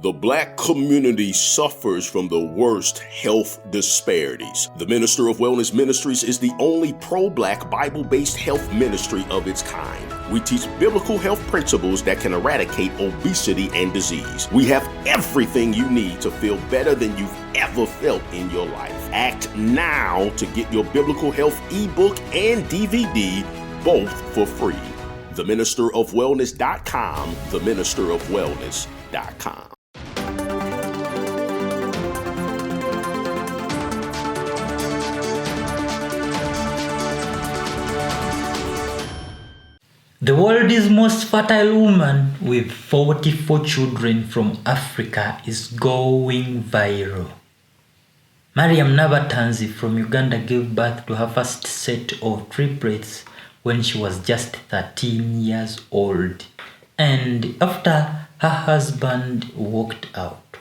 The Black community suffers from the worst health disparities. The Minister of Wellness Ministries is the only pro-Black Bible-based health ministry of its kind. We teach biblical health principles that can eradicate obesity and disease. We have everything you need to feel better than you've ever felt in your life. Act now to get your biblical health ebook and DVD, both for free. TheMinisterofWellness.com, TheMinisterofWellness.com. The world's most fertile woman with 44 children from Africa is going viral. Mariam Nabatanzi from Uganda gave birth to her first set of triplets when she was just 13 years old, and after her husband walked out.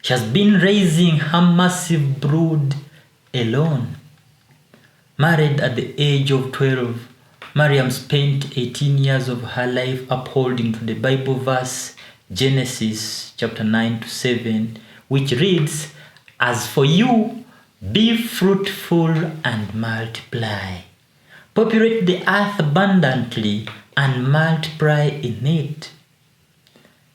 She has been raising her massive brood alone. Married at the age of 12, Mariam spent 18 years of her life upholding to the Bible verse Genesis chapter 9-7, which reads, "As for you, be fruitful and multiply. Populate the earth abundantly and multiply in it."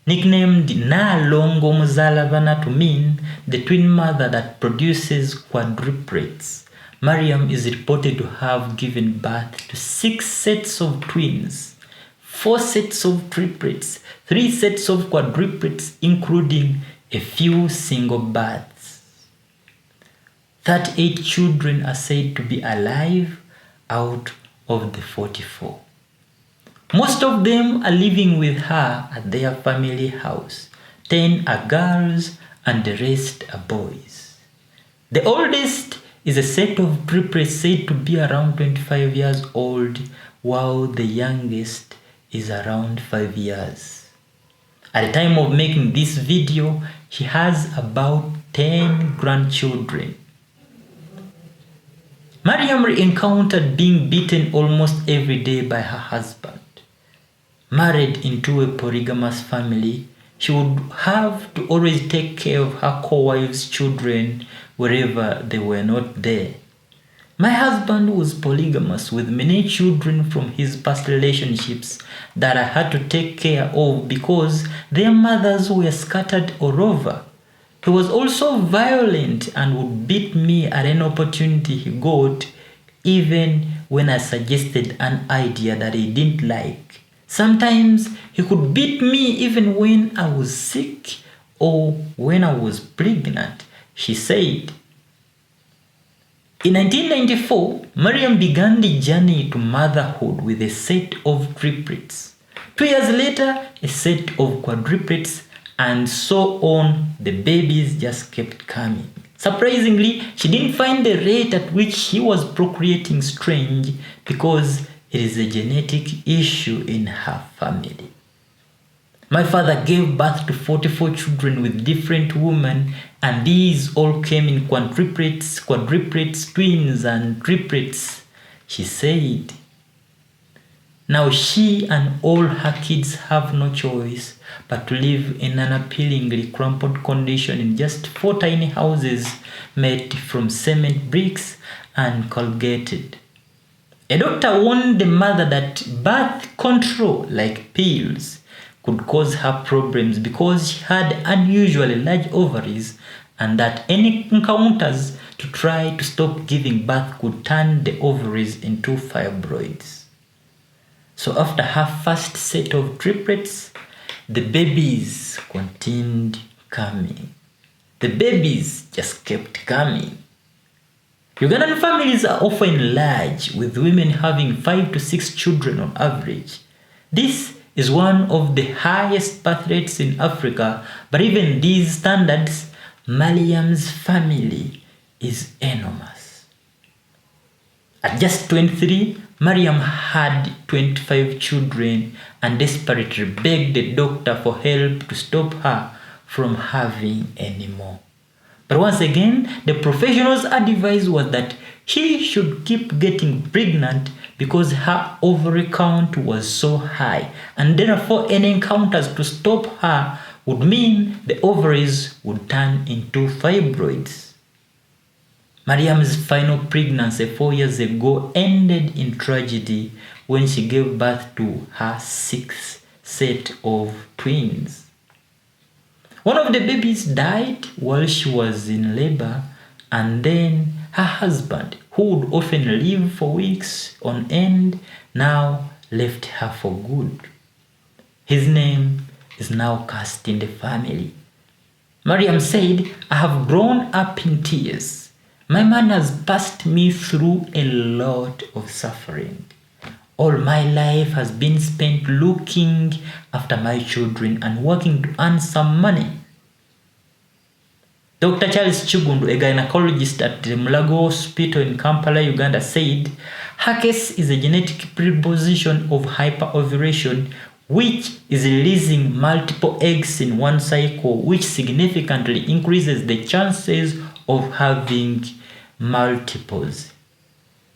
Nicknamed Nalongo Muzalavana to mean the twin mother that produces quadruplets, Mariam is reported to have given birth to 6 sets of twins, 4 sets of triplets, 3 sets of quadruplets, including a few single births. 38 children are said to be alive out of the 44. Most of them are living with her at their family house. 10 are girls and the rest are boys. The oldest is a set of triplets said to be around 25 years old, while the youngest is around 5 years. At the time of making this video, she has about 10 grandchildren. Mariam encountered being beaten almost every day by her husband. Married into a polygamous family, she would have to always take care of her co-wives' children wherever they were not there. My husband was polygamous with many children from his past relationships that I had to take care of because their mothers were scattered all over. He was also violent and would beat me at any opportunity he got, even when I suggested an idea that he didn't like. Sometimes he could beat me even when I was sick or when I was pregnant, she said. In 1994, Mariam began the journey to motherhood with a set of triplets. 2 years later, a set of quadruplets, and so on. The babies just kept coming. Surprisingly, she didn't find the rate at which he was procreating strange because it is a genetic issue in her family. My father gave birth to 44 children with different women, and these all came in quadruplets, twins, and triplets, she said. Now she and all her kids have no choice but to live in an appealingly crumpled condition in just 4 tiny houses made from cement bricks and corrugated. A doctor warned the mother that birth control, like pills, could cause her problems because she had unusually large ovaries, and that any encounters to try to stop giving birth could turn the ovaries into fibroids. So after her first set of triplets, the babies continued coming. The babies just kept coming. Ugandan families are often large, with women having 5 to 6 children on average. This is one of the highest birth rates in Africa, but even these standards, Mariam's family is enormous. At just 23, Mariam had 25 children and desperately begged the doctor for help to stop her from having any more. But once again, the professional's advice was that she should keep getting pregnant because her ovary count was so high, and therefore any encounters to stop her would mean the ovaries would turn into fibroids. Mariam's final pregnancy 4 years ago ended in tragedy when she gave birth to her sixth set of twins. One of the babies died while she was in labor, and then her husband, who would often live for weeks on end, now left her for good. His name is now cast in the family. Mariam said, "I have grown up in tears. My man has passed me through a lot of suffering. All my life has been spent looking after my children and working to earn some money." Dr. Charles Chugundu, a gynecologist at the Mulago Hospital in Kampala, Uganda, said her case is a genetic predisposition of hyperovulation, which is releasing multiple eggs in one cycle, which significantly increases the chances of having multiples.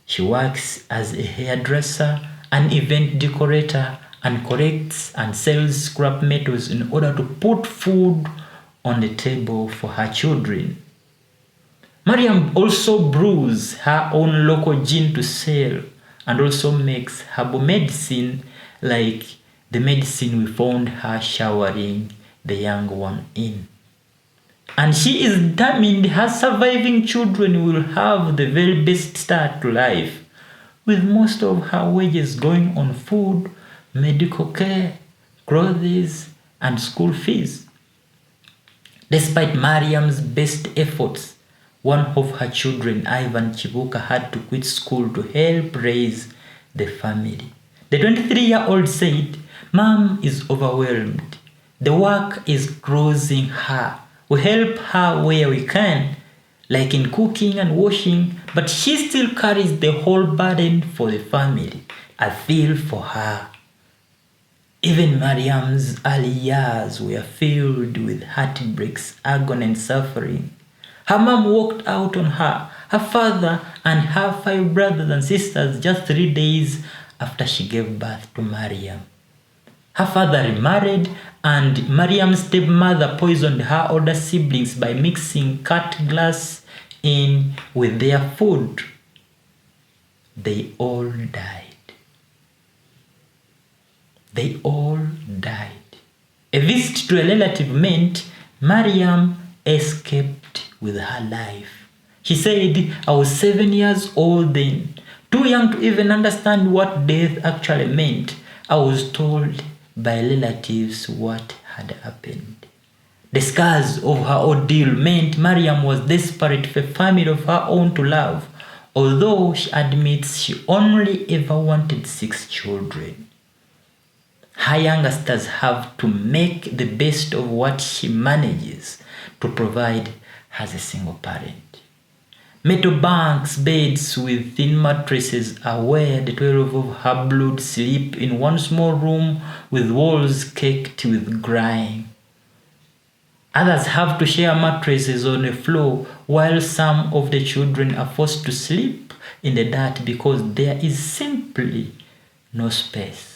She works as a hairdresser, an event decorator, and collects and sells scrap metals in order to put food on the table for her children. Mariam also brews her own local gin to sell and also makes herbal medicine like the medicine we found her showering the young one in. And she is determined her surviving children will have the very best start to life, with most of her wages going on food, medical care, clothes, and school fees. Despite Mariam's best efforts, one of her children, Ivan Chibuka, had to quit school to help raise the family. The 23-year-old said, "Mom is overwhelmed. The work is closing her. We help her where we can, like in cooking and washing, but she still carries the whole burden for the family. I feel for her." Even Mariam's early years were filled with heartbreaks, agony, and suffering. Her mom walked out on her, her father, and her 5 brothers and sisters just 3 days after she gave birth to Mariam. Her father remarried, and Mariam's stepmother poisoned her older siblings by mixing cut glass in with their food. They all died. They all died. A visit to a relative meant Mariam escaped with her life. She said, "I was 7 years old then, too young to even understand what death actually meant. I was told by relatives what had happened." The scars of her ordeal meant Mariam was desperate for a family of her own to love, although she admits she only ever wanted 6 children. Her youngsters have to make the best of what she manages to provide as a single parent. Metal bunks, beds with thin mattresses are where the 12 of her blood sleep in one small room with walls caked with grime. Others have to share mattresses on the floor, while some of the children are forced to sleep in the dirt because there is simply no space.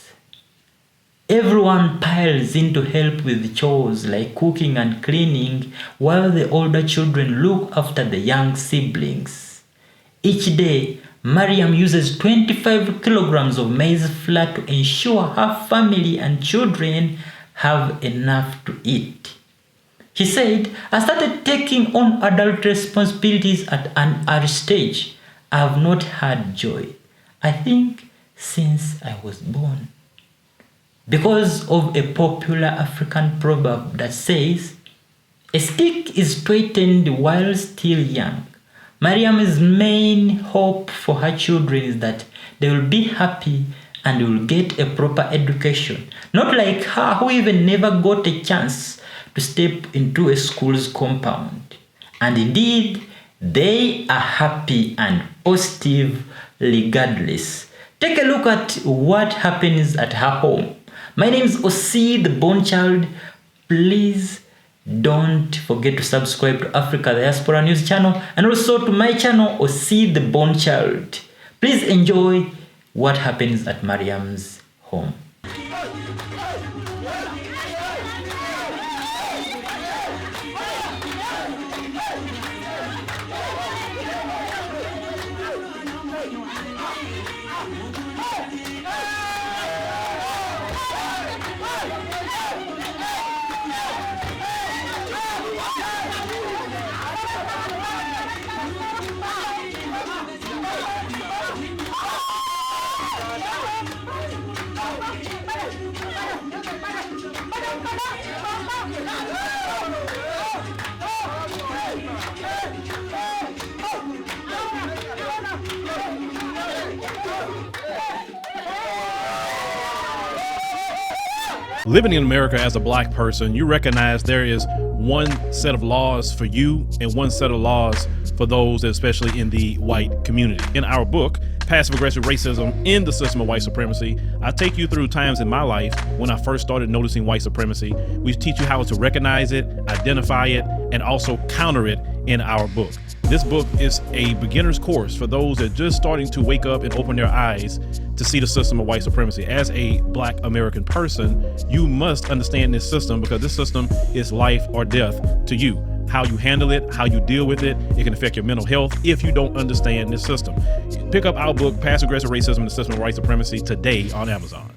Everyone piles in to help with chores like cooking and cleaning, while the older children look after the young siblings. Each day, Mariam uses 25 kilograms of maize flour to ensure her family and children have enough to eat. She said, "I started taking on adult responsibilities at an early stage. I have not had joy, I think, since I was born." Because of a popular African proverb that says, "A stick is straightened while still young," Mariam's main hope for her children is that they will be happy and will get a proper education, not like her who even never got a chance to step into a school's compound. And indeed, they are happy and positive regardless. Take a look at what happens at her home. My name is Osie The Born Child. Please don't forget to subscribe to Africa Diaspora News channel and also to my channel Osie The Born Child. Please enjoy what happens at Mariam's home. Living in America as a black person, you recognize there is one set of laws for you and one set of laws for those, especially in the white community. In our book, Passive Aggressive Racism in the System of White Supremacy, I take you through times in my life when I first started noticing white supremacy. We teach you how to recognize it, identify it, and also counter it in our book. This book is a beginner's course for those that are just starting to wake up and open their eyes to see the system of white supremacy. As a black American person, you must understand this system because this system is life or death to you. How you handle it, how you deal with it, it can affect your mental health if you don't understand this system. Pick up our book, Passive Aggressive Racism, the System of White Supremacy, today on Amazon.